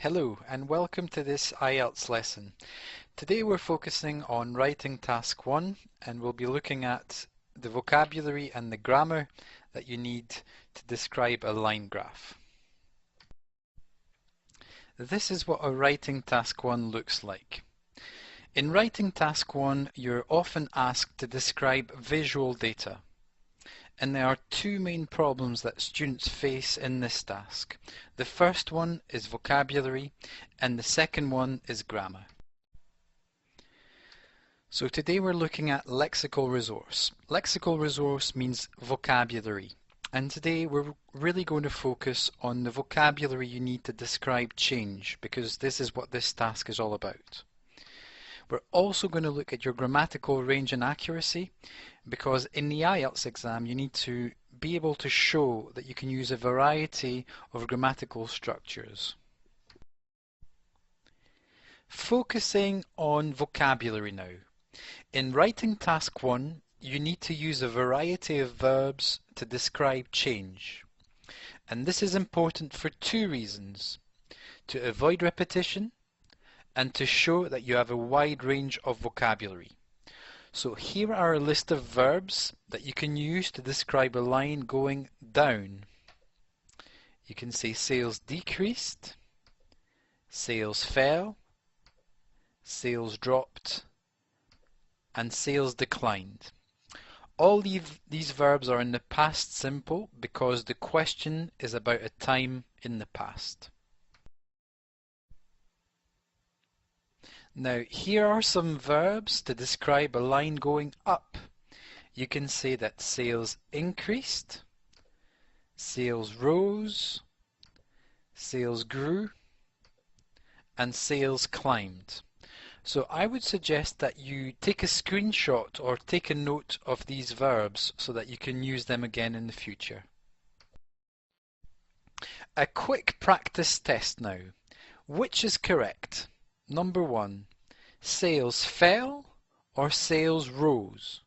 Hello and welcome to this IELTS lesson. Today we're focusing on writing task 1 and we'll be looking at the vocabulary and the grammar that you need to describe a line graph. This is what a writing task 1 looks like. In writing task 1 you're often asked to describe visual data. And there are two main problems that students face in this task. The first one is vocabulary and the second one is grammar. So today we're looking at lexical resource. Lexical resource means vocabulary. And today we're really going to focus on the vocabulary you need to describe change, because this is what this task is all about. We're also going to look at your grammatical range and accuracy, because in the IELTS exam you need to be able to show that you can use a variety of grammatical structures. Focusing on vocabulary now. In writing task 1 you need to use a variety of verbs to describe change. And this is important for two reasons: to avoid repetition and to show that you have a wide range of vocabulary. So here are a list of verbs that you can use to describe a line going down. You can say sales decreased, sales fell, sales dropped, and sales declined. All these verbs are in the past simple because the question is about a time in the past. Now here are some verbs to describe a line going up. You can say that sales increased, sales rose, sales grew, and sales climbed. So I would suggest that you take a screenshot or take a note of these verbs so that you can use them again in the future. A quick practice test now. Which is correct? Number 1, sales fell or sales rose?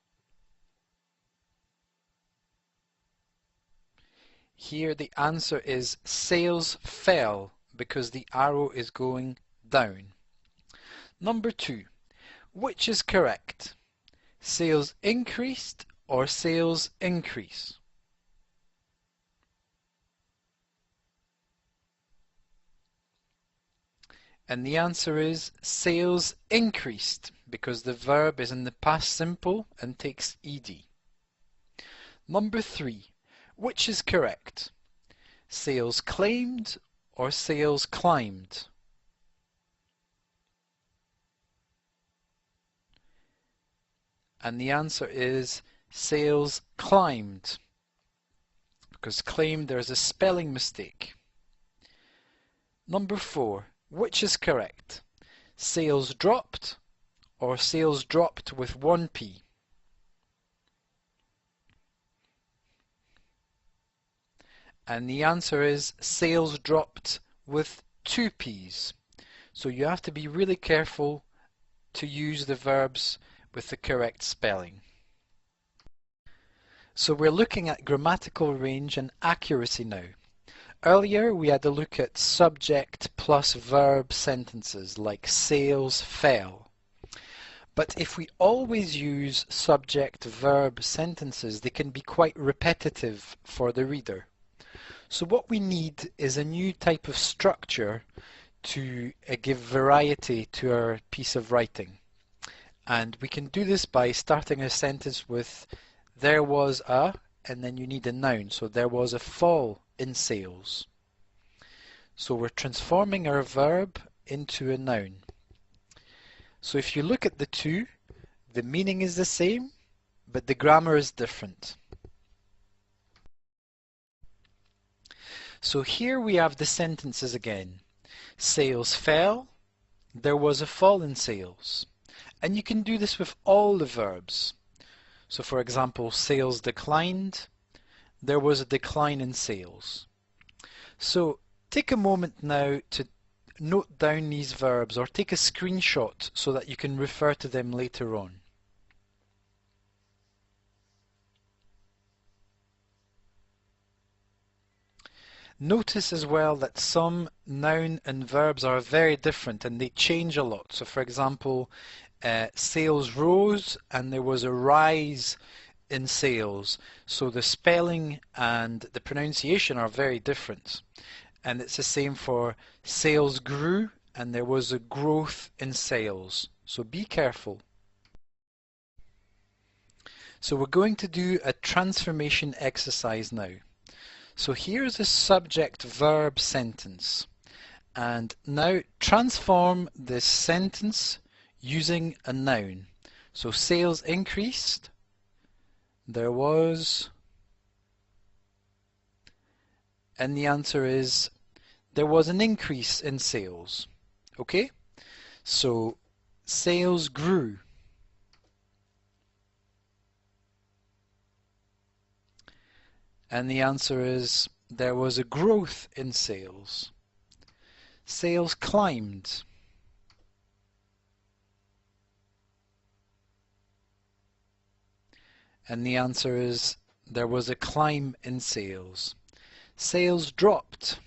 Here the answer is sales fell because the arrow is going down. Number 2, which is correct? Sales increased or sales increase? And the answer is sales increased because the verb is in the past simple and takes ed. Number 3, which is correct? Sales claimed or sales climbed? And the answer is sales climbed, because claimed there's a spelling mistake. Number 4, which is correct? Sales dropped or sales dropped with one P? And the answer is sales dropped with two P's. So you have to be really careful to use the verbs with the correct spelling. So we're looking at grammatical range and accuracy now. Earlier we had a look at subject plus verb sentences like sales fell. But if we always use subject-verb sentences, they can be quite repetitive for the reader. So what we need is a new type of structure to give variety to our piece of writing. And we can do this by starting a sentence with there was a, and then you need a noun. So there was a fall in sales. So we're transforming our verb into a noun. So if you look at the two, the meaning is the same, but the grammar is different. So here we have the sentences again. Sales fell, there was a fall in sales. And you can do this with all the verbs. So for example, sales declined, there was a decline in sales. So take a moment now to note down these verbs or take a screenshot so that you can refer to them later on. Notice as well that some noun and verbs are very different and they change a lot. So for example, sales rose and there was a rise in sales. So the spelling and the pronunciation are very different. And it's the same for sales grew and there was a growth in sales. So be careful. So we're going to do a transformation exercise now. So here's a subject-verb sentence. And now transform this sentence using a noun. So sales increased, there was, and the answer is there was an increase in sales. Okay? So sales grew. And the answer is there was a growth in sales. Sales climbed. And the answer is there was a climb in sales. Sales dropped.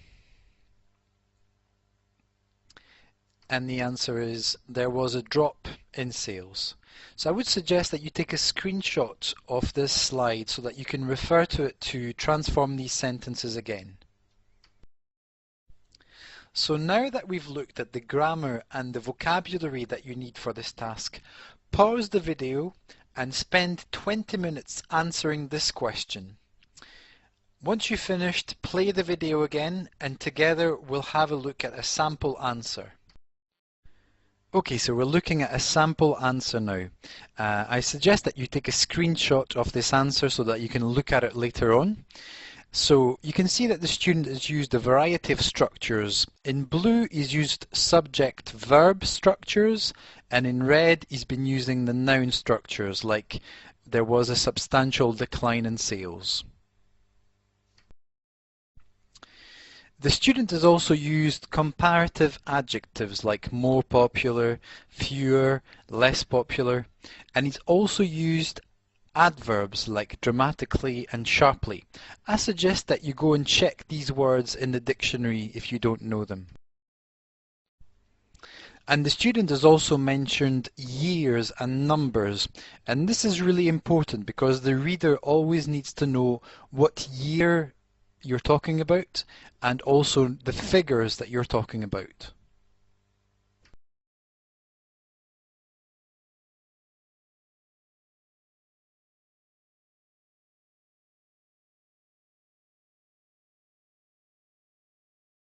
And the answer is there was a drop in sales. So I would suggest that you take a screenshot of this slide so that you can refer to it to transform these sentences again. So now that we've looked at the grammar and the vocabulary that you need for this task, pause the video and spend 20 minutes answering this question. Once you've finished, play the video again and together we'll have a look at a sample answer. Okay, so we're looking at a sample answer now. I suggest that you take a screenshot of this answer so that you can look at it later on. So you can see that the student has used a variety of structures. In blue he's used subject-verb structures, and in red he's been using the noun structures like there was a substantial decline in sales. The student has also used comparative adjectives like more popular, fewer, less popular, and he's also used adverbs like dramatically and sharply. I suggest that you go and check these words in the dictionary if you don't know them. And the student has also mentioned years and numbers, and this is really important because the reader always needs to know what year you're talking about and also the figures that you're talking about.